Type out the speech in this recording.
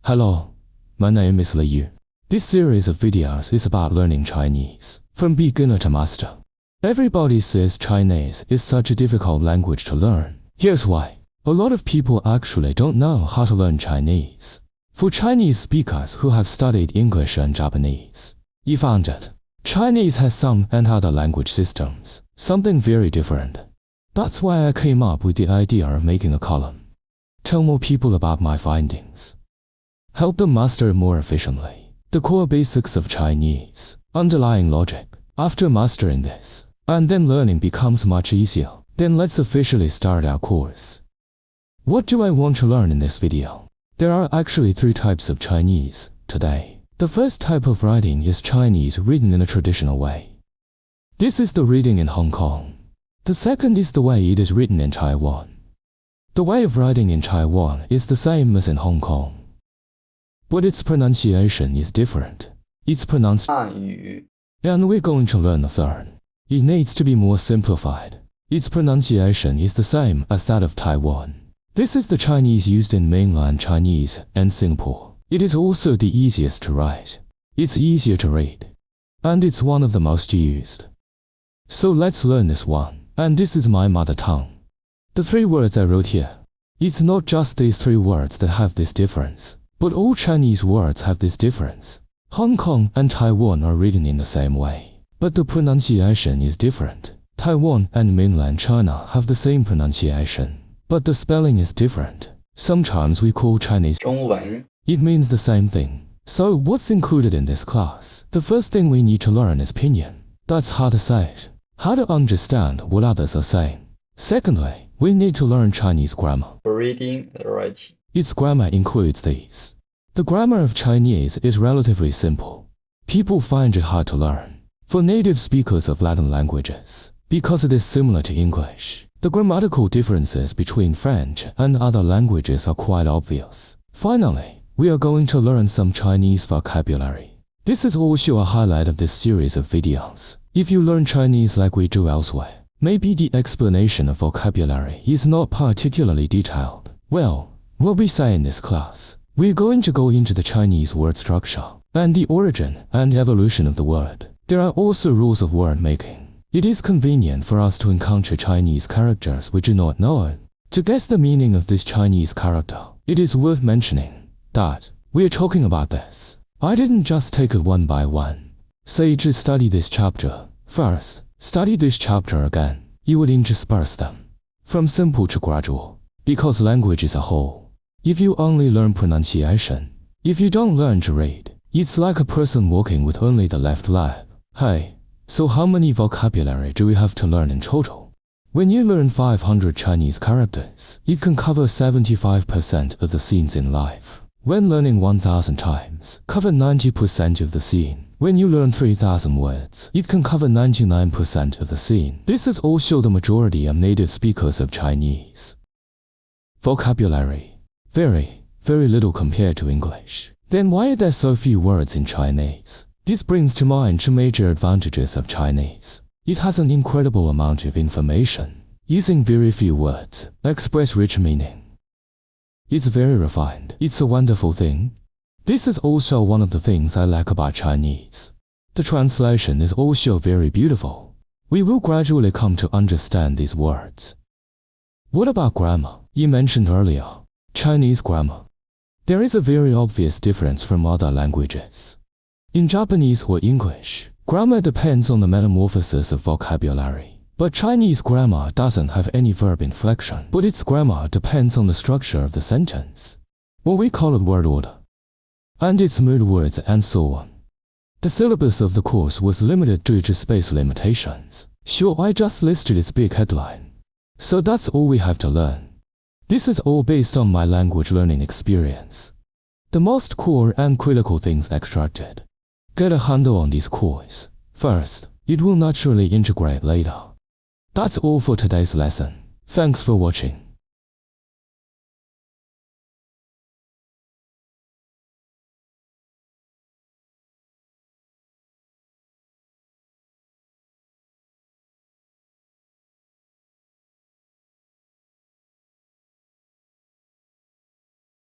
Hello, my name is Liu. This series of videos is about learning Chinese, from beginner to master. Everybody says Chinese is such a difficult language to learn. Here's why. A lot of people actually don't know how to learn Chinese. For Chinese speakers who have studied English and Japanese, you found that Chinese has some and other language systems, something very different. That's why I came up with the idea of making a column. Tell more people about my findings. Help them master more efficiently the core basics of Chinese, underlying logic. After mastering this, and then learning becomes much easier, then let's officially start our course. What do I want to learn in this video? There are actually 3 types of Chinese today. The first type of writing is Chinese written in a traditional way. This is the reading in Hong Kong. The second is the way it is written in Taiwan. The way of writing in Taiwan is the same as in Hong Kong, but its pronunciation is different. It's pronounced 汉语 and we're going to learn the third. It needs to be more simplified. Its pronunciation is the same as that of Taiwan. This is the Chinese used in mainland Chinese and Singapore. It is also the easiest to write. It's easier to read, and it's one of the most used. So let's learn this one, and this is my mother tongue. The 3 words I wrote here. It's not just these 3 words that have this difference, but all Chinese words have this difference. Hong Kong and Taiwan are written in the same way, but the pronunciation is different. Taiwan and mainland China have the same pronunciation, but the spelling is different. Sometimes we call Chinese 中文 It means the same thing. So what's included in this class? The first thing we need to learn is pinyin. That's how to say it, how to understand what others are saying. Secondly, we need to learn Chinese grammar. for reading and writing. Its grammar includes these. The grammar of Chinese is relatively simple. People find it hard to learn. For native speakers of Latin languages, because it is similar to English, the grammatical differences between French and other languages are quite obvious. Finally, we are going to learn some Chinese vocabulary. This is also a highlight of this series of videos. If you learn Chinese like we do elsewhere, maybe the explanation of vocabulary is not particularly detailed. Well, what we say in this class, we're going to go into the Chinese word structure and the origin and evolution of the word. There are also rules of word making. It is convenient for us to encounter Chinese characters we do not know. To guess the meaning of this Chinese character, it is worth mentioning that we're talking about this. I didn't just take it one by one. Say to study this chapter first, study this chapter again. You would intersperse them from simple to gradual, because language is a whole. If you only learn pronunciation, if you don't learn to read, it's like a person walking with only the left leg. Hey, so how many vocabulary do we have to learn in total? When you learn 500 Chinese characters, it can cover 75% of the scenes in life. When learning 1000 times, cover 90% of the scene. When you learn 3000 words, it can cover 99% of the scene. This is also the majority of native speakers of Chinese. Vocabulary. Very little compared to English. Then why are there so few words in Chinese? This brings to mind 2 major advantages of Chinese. It has an incredible amount of information. Using very few words, express rich meaning. It's very refined. It's a wonderful thing. This is also one of the things I like about Chinese. The translation is also very beautiful. We will gradually come to understand these words. What about grammar? You mentioned earlier, Chinese grammar. There is a very obvious difference from other languages. In Japanese or English, grammar depends on the metamorphosis of vocabulary. But Chinese grammar doesn't have any verb inflection, but its grammar depends on the structure of the sentence, or we call it word order, and its mood words and so on. The syllabus of the course was limited due to space limitations. Sure, I just listed its big headline. So that's all we have to learn. This is all based on my language learning experience. The most core and critical things extracted. Get a handle on this course. First, it will naturally integrate later. That's all for today's lesson. Thanks for watching.